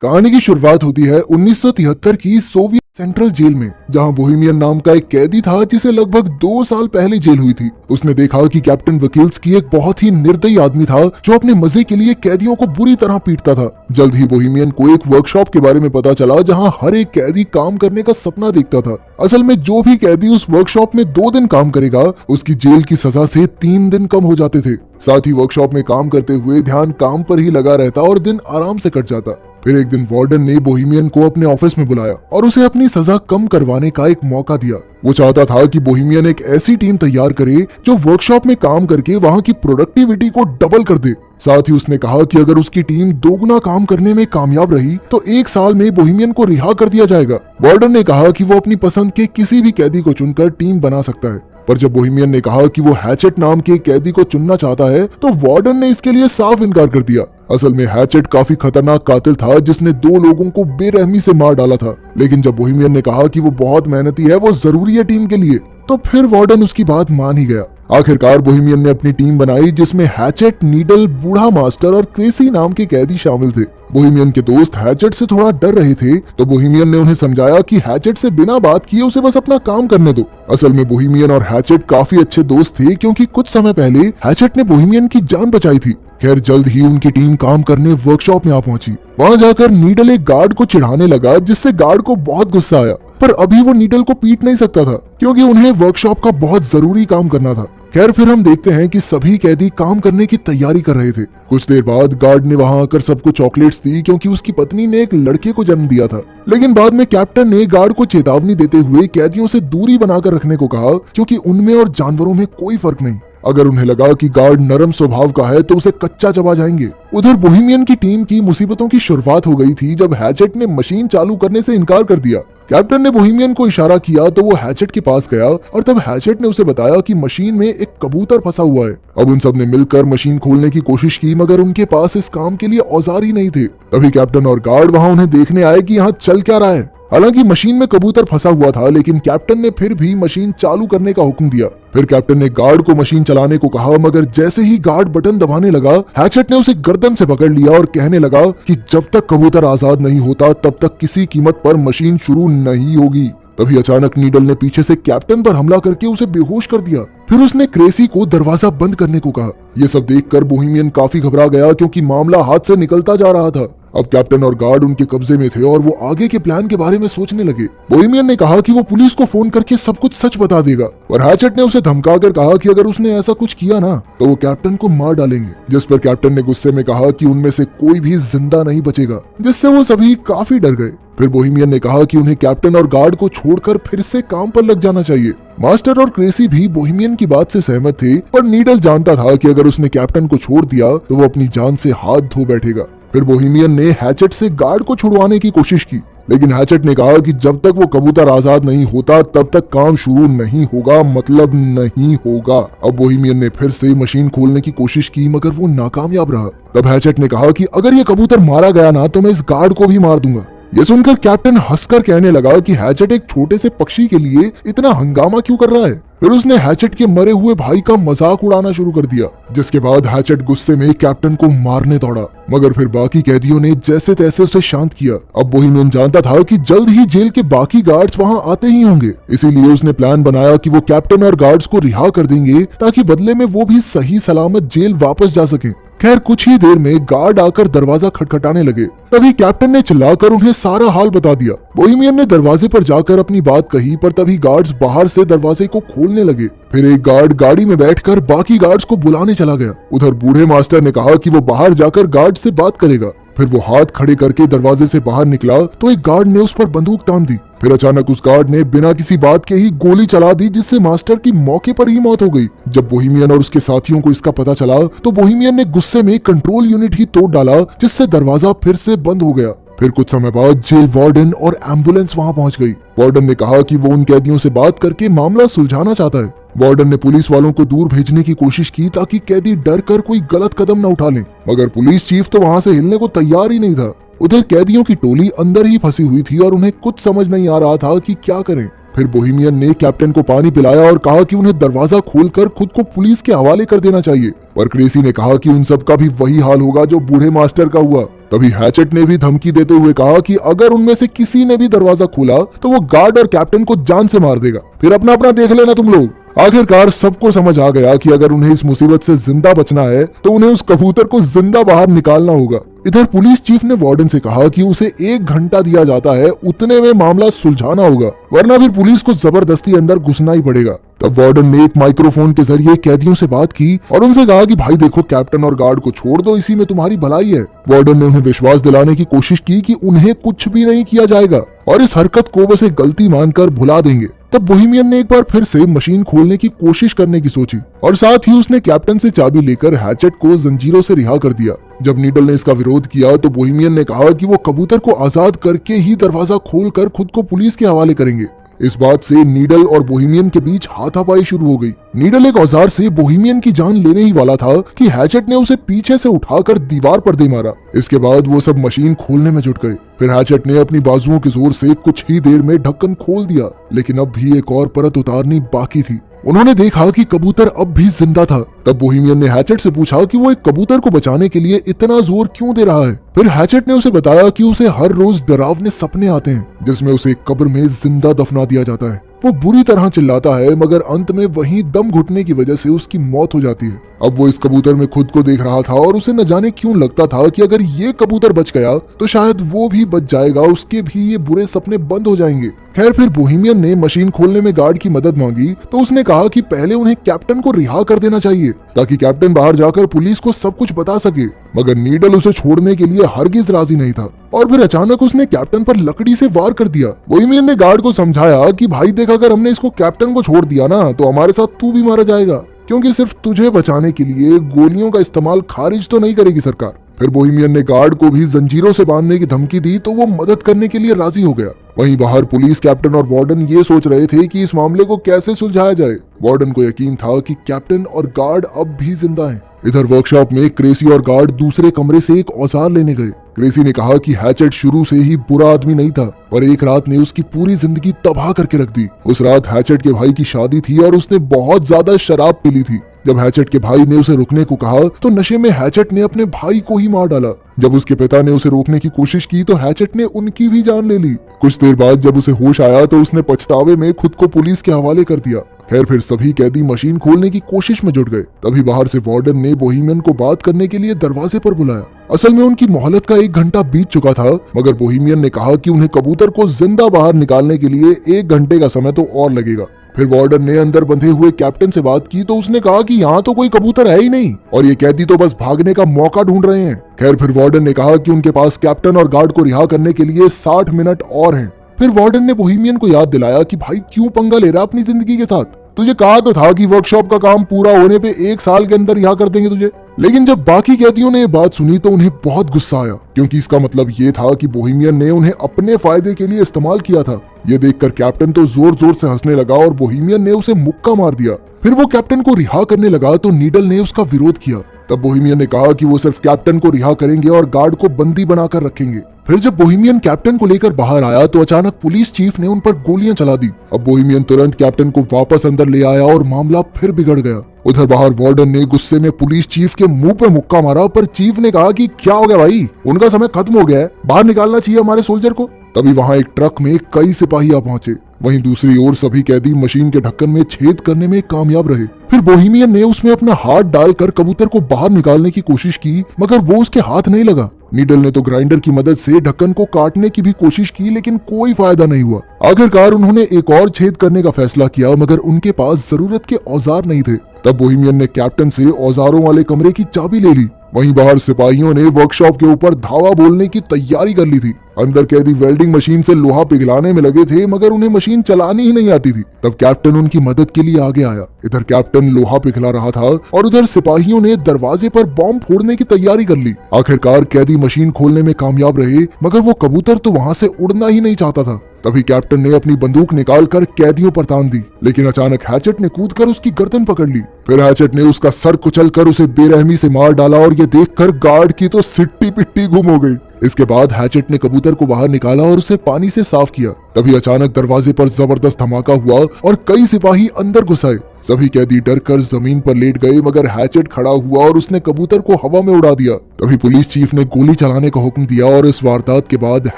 कहानी की शुरुआत होती है 1973 की सोवियत सेंट्रल जेल में, जहां बोहेमियन नाम का एक कैदी था जिसे लगभग 2 साल पहले जेल हुई थी। उसने देखा कि कैप्टन वकील्स्की एक बहुत ही निर्दयी आदमी था जो अपने मजे के लिए कैदियों को बुरी तरह पीटता था। जल्द ही बोहेमियन को एक वर्कशॉप के बारे में पता चला जहां हर एक कैदी काम करने का सपना देखता था। असल में जो भी कैदी उस वर्कशॉप में 2 दिन काम करेगा उसकी जेल की सजा से 3 दिन कम हो जाते थे। साथ ही वर्कशॉप में काम करते हुए ध्यान काम पर ही लगा रहता और दिन आराम से कट जाता। फिर एक दिन वार्डन ने बोहेमियन को अपने ऑफिस में बुलाया और उसे अपनी सजा कम करवाने का एक मौका दिया। वो चाहता था कि बोहेमियन एक ऐसी टीम तैयार करे जो वर्कशॉप में काम करके वहां की प्रोडक्टिविटी को डबल कर दे। साथ ही उसने कहा कि अगर उसकी टीम 2 गुना काम करने में कामयाब रही तो 1 साल में बोहेमियन को रिहा कर दिया जाएगा। वार्डन ने कहा कि वो अपनी पसंद के किसी भी कैदी को चुनकर टीम बना सकता है, पर जब बोहेमियन ने कहा कि वो हैचेट नाम के कैदी को चुनना चाहता है तो वार्डन ने इसके लिए साफ इनकार कर दिया। असल में हैचेट काफी खतरनाक कातिल था जिसने 2 लोगों को बेरहमी से मार डाला था। लेकिन जब बोहेमियन ने कहा कि वो बहुत मेहनती है, वो जरूरी है टीम के लिए, तो फिर वार्डन उसकी बात मान ही गया। आखिरकार बोहेमियन ने अपनी टीम बनाई जिसमें हैचेट, नीडल, बूढ़ा मास्टर और क्रेसी नाम के कैदी शामिल थे। बोहेमियन के दोस्त हैचेट से थोड़ा डर रहे थे तो बोहेमियन ने उन्हें समझाया कि हैचेट से बिना बात किए उसे बस अपना काम करने दो। असल में बोहेमियन और हैचेट काफी अच्छे दोस्त थे क्योंकि कुछ समय पहले हैचेट ने बोहेमियन की जान बचाई थी। खैर जल्द ही उनकी टीम काम करने वर्कशॉप में आ पहुंची। वहां जाकर नीडल एक गार्ड को चिढ़ाने लगा जिससे गार्ड को बहुत गुस्सा आया, पर अभी वो नीडल को पीट नहीं सकता था क्योंकि उन्हें वर्कशॉप का बहुत जरूरी काम करना था। खैर फिर हम देखते हैं कि सभी कैदी काम करने की तैयारी कर रहे थे। कुछ देर बाद गार्ड ने वहां आकर सबको चॉकलेट्स दी क्योंकि उसकी पत्नी ने एक लड़के को जन्म दिया था। लेकिन बाद में कैप्टन ने गार्ड को चेतावनी देते हुए कैदियों से दूरी बनाकर रखने को कहा क्योंकि उनमें और जानवरों में कोई फर्क नहीं। अगर उन्हें लगा कि गार्ड नरम स्वभाव का है तो उसे कच्चा चबा जाएंगे। उधर बोहेमियन की टीम की मुसीबतों की शुरुआत हो गई थी जब हैचेट ने मशीन चालू करने से इनकार कर दिया। कैप्टन ने बोहेमियन को इशारा किया तो वो हैचेट के पास गया और तब हैचेट ने उसे बताया कि मशीन में एक कबूतर फंसा हुआ है। अब उन सब ने मिलकर मशीन खोलने की कोशिश की मगर उनके पास इस काम के लिए औजार ही नहीं थे। तभी कैप्टन और गार्ड वहां उन्हें देखने आए कि यहाँ चल क्या रहा है। हालांकि मशीन में कबूतर फंसा हुआ था लेकिन कैप्टन ने फिर भी मशीन चालू करने का हुक्म दिया। फिर कैप्टन ने गार्ड को मशीन चलाने को कहा मगर जैसे ही गार्ड बटन दबाने लगा हैचेट ने उसे गर्दन से पकड़ लिया और कहने लगा कि जब तक कबूतर आजाद नहीं होता तब तक किसी कीमत पर मशीन शुरू नहीं होगी। तभी अचानक नीडल ने पीछे से कैप्टन पर हमला करके उसे बेहोश कर दिया। फिर उसने क्रेसी को दरवाजा बंद करने को कहा। ये सब देखकर बोहेमियन काफी घबरा गया क्योंकि मामला हाथ से निकलता जा रहा था। अब कैप्टन और गार्ड उनके कब्जे में थे और वो आगे के प्लान के बारे में सोचने लगे। बोहेमियन ने कहा कि वो पुलिस को फोन करके सब कुछ सच बता देगा और हैचेट ने उसे धमकाकर कहा कि अगर उसने ऐसा कुछ किया ना तो वो कैप्टन को मार डालेंगे। जिस पर कैप्टन ने गुस्से में कहा कि उनमें से कोई भी जिंदा नहीं बचेगा, जिससे वो सभी काफी डर गए। फिर बोहेमियन ने कहा कि उन्हें कैप्टन और गार्ड को छोड़कर फिर से काम पर लग जाना चाहिए। मास्टर और क्रेसी भी बोहेमियन की बात से सहमत थे, पर नीडल जानता था कि अगर उसने कैप्टन को छोड़ दिया तो वो अपनी जान से हाथ धो बैठेगा। फिर बोहेमियन ने हैचेट से गार्ड को छुड़वाने की कोशिश की लेकिन हैचेट ने कहा कि जब तक वो कबूतर आजाद नहीं होता तब तक काम शुरू नहीं होगा, मतलब नहीं होगा। अब बोहेमियन ने फिर से मशीन खोलने की कोशिश की मगर वो नाकामयाब रहा। तब हैचेट ने कहा कि अगर ये कबूतर मारा गया ना तो मैं इस गार्ड को भी मार दूंगा। ये सुनकर कैप्टन हंसकर कहने लगा कि हैचेट एक छोटे से पक्षी के लिए इतना हंगामा क्यों कर रहा है। फिर उसने हैचेट के मरे हुए भाई का मजाक उड़ाना शुरू कर दिया, जिसके बाद हैचेट गुस्से में कैप्टन को मारने दौड़ा मगर फिर बाकी कैदियों ने जैसे तैसे उसे शांत किया। अब बोहेमियन जानता था कि जल्द ही जेल के बाकी गार्ड्स वहां आते ही होंगे, इसीलिए उसने प्लान बनाया कि वो कैप्टन और गार्ड्स को रिहा कर देंगे ताकि बदले में वो भी सही सलामत जेल वापस जा सके। खैर कुछ ही देर में गार्ड आकर दरवाजा खटखटाने लगे। तभी कैप्टन ने चिल्लाकर उन्हें सारा हाल बता दिया। बोहेमियन ने दरवाजे पर जाकर अपनी बात कही पर तभी गार्ड्स बाहर से दरवाजे को खोलने लगे। फिर एक गार्ड गाड़ी में बैठकर बाकी गार्ड्स को बुलाने चला गया। उधर बूढ़े मास्टर ने कहा कि वो बाहर जाकर गार्ड से बात करेगा। फिर वो हाथ खड़े करके दरवाजे से बाहर निकला तो एक गार्ड ने उस पर बंदूक तान दी। फिर अचानक उस गार्ड ने बिना किसी बात के ही गोली चला दी जिससे मास्टर की मौके पर ही मौत हो गई। जब बोहेमियन और उसके साथियों को इसका पता चला तो बोहेमियन ने गुस्से में कंट्रोल यूनिट ही तोड़ डाला जिससे दरवाजा फिर से बंद हो गया। फिर कुछ समय बाद जेल वार्डन और एम्बुलेंस वहां पहुंच गई। वार्डन ने कहा कि वो उन कैदियों से बात करके मामला सुलझाना चाहता है। वार्डन ने पुलिस वालों को दूर भेजने की कोशिश की ताकि कैदी डर कर कोई गलत कदम न उठा लें, मगर पुलिस चीफ तो वहां से हिलने को तैयार ही नहीं था। उधर कैदियों की टोली अंदर ही फंसी हुई थी और उन्हें कुछ समझ नहीं आ रहा था कि क्या करें। फिर बोहेमियन ने कैप्टन को पानी पिलाया और कहा कि उन्हें दरवाजा खोलकर खुद को पुलिस के हवाले कर देना चाहिए, पर क्रेसी ने कहा कि उन सब का भी वही हाल होगा जो बूढ़े मास्टर का हुआ। तभी हैचेट ने भी धमकी देते हुए कहा कि अगर उनमें से किसी ने भी दरवाजा खोला तो वो गार्ड और कैप्टन को जान से मार देगा, फिर अपना अपना देख लेना तुम लोग। आखिरकार सबको समझ आ गया कि अगर उन्हें इस मुसीबत से जिंदा बचना है तो उन्हें उस कबूतर को जिंदा बाहर निकालना होगा। इधर पुलिस चीफ ने वार्डन से कहा कि उसे 1 घंटा दिया जाता है, उतने में मामला सुलझाना होगा, वरना फिर पुलिस को जबरदस्ती अंदर घुसना ही पड़ेगा। तब वार्डन ने एक माइक्रोफोन के जरिए कैदियों से बात की और उनसे कहा कि भाई देखो, कैप्टन और गार्ड को छोड़ दो, इसी में तुम्हारी भलाई है। वार्डन ने उन्हें विश्वास दिलाने की कोशिश की कि उन्हें कुछ भी नहीं किया जाएगा और इस हरकत को बस एक गलती मानकर भुला देंगे। तब बोहेमियन ने एक बार फिर से मशीन खोलने की कोशिश करने की सोची और साथ ही उसने कैप्टन से चाबी लेकर हैचेट को जंजीरों से रिहा कर दिया। जब नीडल ने इसका विरोध किया तो बोहेमियन ने कहा कि वो कबूतर को आजाद करके ही दरवाजा खोलकर खुद को पुलिस के हवाले करेंगे। इस बात से नीडल और बोहेमियन के बीच हाथापाई शुरू हो गई। नीडल एक औजार से बोहेमियन की जान लेने ही वाला था कि हैचेट ने उसे पीछे से उठाकर दीवार पर दे मारा। इसके बाद वो सब मशीन खोलने में जुट गए। फिर हैचेट ने अपनी बाजुओं के जोर से कुछ ही देर में ढक्कन खोल दिया, लेकिन अब भी एक और परत उतारनी बाकी थी। उन्होंने देखा कि कबूतर अब भी जिंदा था। तब बोहेमियन ने हैचेट से पूछा कि वो एक कबूतर को बचाने के लिए इतना जोर क्यों दे रहा है। फिर हैचेट ने उसे बताया कि उसे हर रोज डरावने सपने आते हैं जिसमें उसे कब्र में जिंदा दफना दिया जाता है। वो बुरी तरह चिल्लाता है, मगर अंत में वहीं दम घुटने की वजह से उसकी मौत हो जाती है। अब वो इस कबूतर में खुद को देख रहा था और उसे न जाने क्यों लगता था कि अगर ये कबूतर बच गया तो शायद वो भी बच जाएगा, उसके भी ये बुरे सपने बंद हो जाएंगे। खैर, फिर बोहेमियन ने मशीन खोलने में गार्ड की मदद मांगी तो उसने कहा कि पहले उन्हें कैप्टन को रिहा कर देना चाहिए ताकि कैप्टन बाहर जाकर पुलिस को सब कुछ बता सके, मगर नीडल उसे छोड़ने के लिए हरगिज राजी नहीं था और फिर अचानक उसने कैप्टन पर लकड़ी से वार कर दिया। बोहेमियन ने गार्ड को समझाया कि भाई देख, अगर हमने इसको कैप्टन को छोड़ दिया ना तो हमारे साथ तू भी मारा जाएगा, क्योंकि सिर्फ तुझे बचाने के लिए गोलियों का इस्तेमाल खारिज तो नहीं करेगी सरकार। फिर बोहेमियन ने गार्ड को भी जंजीरों से बांधने की धमकी दी तो वो मदद करने के लिए राजी हो गया। वहीं बाहर पुलिस, कैप्टन और वार्डन ये सोच रहे थे कि इस मामले को कैसे सुलझाया जाए। वार्डन को यकीन था कि कैप्टन और गार्ड अब भी जिंदा हैं। इधर वर्कशॉप में क्रेसी और गार्ड दूसरे कमरे से एक औजार लेने गए। क्रेसी ने कहा कि हैचेट शुरू से ही बुरा आदमी नहीं था, पर एक रात ने उसकी पूरी जिंदगी तबाह करके रख दी। उस रात हैचेट के भाई की शादी थी और उसने बहुत ज्यादा शराब पी ली थी। जब हैचेट के भाई ने उसे रुकने को कहा तो नशे में हैचेट ने अपने भाई को ही मार डाला। जब उसके पिता ने उसे रोकने की कोशिश की तो हैचेट ने उनकी भी जान ले ली। कुछ देर बाद जब उसे होश आया तो उसने पछतावे में खुद को पुलिस के हवाले कर दिया। खैर, फिर सभी कैदी मशीन खोलने की कोशिश में जुट गए। तभी बाहर से वार्डन ने बोहेमियन को बात करने के लिए दरवाजे पर बुलाया। असल में उनकी मोहलत का 1 घंटा बीत चुका था, मगर बोहेमियन ने कहा कि उन्हें कबूतर को जिंदा बाहर निकालने के लिए 1 घंटे का समय तो और लगेगा। फिर वार्डन ने अंदर बंधे हुए कैप्टन से बात की तो उसने कहा कि यहाँ तो कोई कबूतर है ही नहीं और ये कैदी तो बस भागने का मौका ढूंढ रहे हैं। खैर, फिर वार्डन ने कहा कि उनके पास कैप्टन और गार्ड को रिहा करने के लिए 60 मिनट और हैं। फिर वार्डन ने बोहेमियन को याद दिलाया कि भाई क्यों पंगा ले रहा अपनी जिंदगी के साथ, तुझे कहा तो था कि वर्कशॉप का काम पूरा होने पे 1 साल के अंदर रिहा कर देंगे तुझे। लेकिन जब बाकी कैदियों ने ये बात सुनी तो उन्हें बहुत गुस्सा आया, क्योंकि इसका मतलब ये था कि बोहेमियन ने उन्हें अपने फायदे के लिए इस्तेमाल किया था। ये देखकर कैप्टन तो जोर जोर से हंसने लगा और बोहेमियन ने उसे मुक्का मार दिया। फिर वो कैप्टन को रिहा करने लगा तो नीडल ने उसका विरोध किया। तब बोहेमियन ने कहा कि वो सिर्फ कैप्टन को रिहा करेंगे और गार्ड को बंदी बनाकर रखेंगे। फिर जब बोहेमियन कैप्टन को लेकर बाहर आया तो अचानक पुलिस चीफ ने उन पर गोलियां चला दी। अब बोहेमियन तुरंत कैप्टन को वापस अंदर ले आया और मामला फिर बिगड़ गया। उधर बाहर वार्डन ने गुस्से में पुलिस चीफ के मुंह पे मुक्का मारा, पर चीफ ने कहा कि क्या हो गया भाई, उनका समय खत्म हो गया है, बाहर निकालना चाहिए हमारे सोल्जर को। तभी वहां एक ट्रक में कई सिपाही आ पहुंचे। वहीं दूसरी ओर सभी कैदी मशीन के ढक्कन में छेद करने में कामयाब रहे। फिर बोहेमियन ने उसमें अपना हाथ डालकर कबूतर को बाहर निकालने की कोशिश की, मगर वो उसके हाथ नहीं लगा। नीडल ने तो ग्राइंडर की मदद से ढक्कन को काटने की भी कोशिश की, लेकिन कोई फायदा नहीं हुआ। आखिरकार उन्होंने एक और छेद करने का फैसला किया, मगर उनके पास जरूरत के औजार नहीं थे। तब बोहेमियन ने कैप्टन से औजारों वाले कमरे की चाबी ले ली। वहीं बाहर सिपाहियों ने वर्कशॉप के ऊपर धावा बोलने की तैयारी कर ली थी। अंदर कैदी वेल्डिंग मशीन से लोहा पिघलाने में लगे थे, मगर उन्हें मशीन चलानी ही नहीं आती थी। तब कैप्टन उनकी मदद के लिए आगे आया। इधर कैप्टन लोहा पिघला रहा था और उधर सिपाहियों ने दरवाजे पर बॉम्ब फोड़ने की तैयारी कर ली। आखिरकार कैदी मशीन खोलने में कामयाब रहे, मगर वो कबूतर तो वहां से उड़ना ही नहीं चाहता था। तभी कैप्टन ने अपनी बंदूक निकालकर कैदियों पर तान दी, लेकिन अचानक हैचेट ने कूदकर उसकी गर्दन पकड़ ली। फिर हैचेट ने उसका सर कुचलकर उसे बेरहमी से मार डाला और ये देखकर गार्ड की तो सिट्टी पिट्टी गुम हो गई। इसके बाद हैचेट ने कबूतर को बाहर निकाला और उसे पानी से साफ किया। तभी अचानक दरवाजे पर जबरदस्त धमाका हुआ और कई सिपाही अंदर घुस आए। सभी कैदी डरकर जमीन पर लेट गए, मगर हैचेट खड़ा हुआ और उसने कबूतर को हवा में उड़ा दिया। तभी पुलिस चीफ ने गोली चलाने का हुक्म दिया और इस वारदात के बाद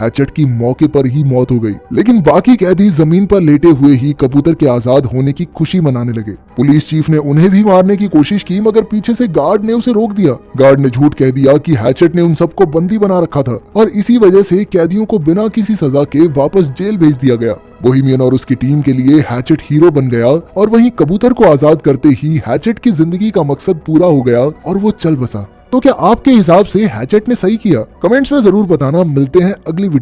हैचेट की मौके पर ही मौत हो गई। लेकिन बाकी कैदी जमीन पर लेटे हुए ही कबूतर के आजाद होने की खुशी मनाने लगे। पुलिस चीफ ने उन्हें भी मारने की कोशिश की, मगर पीछे से गार्ड ने उसे रोक दिया। गार्ड ने झूठ कह दिया कि हैचेट ने उन सबको बंदी बना रखा था और इसी वजह से कैदियों को बिना किसी सजा के वापस जेल भेज दिया गया। बोहेमियन और उसकी टीम के लिए हैचेट हीरो बन गया और वहीं कबूतर को आजाद करते ही हैचेट की जिंदगी का मकसद पूरा हो गया और वो चल बसा। तो क्या आपके हिसाब से हैचेट ने सही किया? कमेंट्स में जरूर बताना। मिलते हैं अगली वीडियो।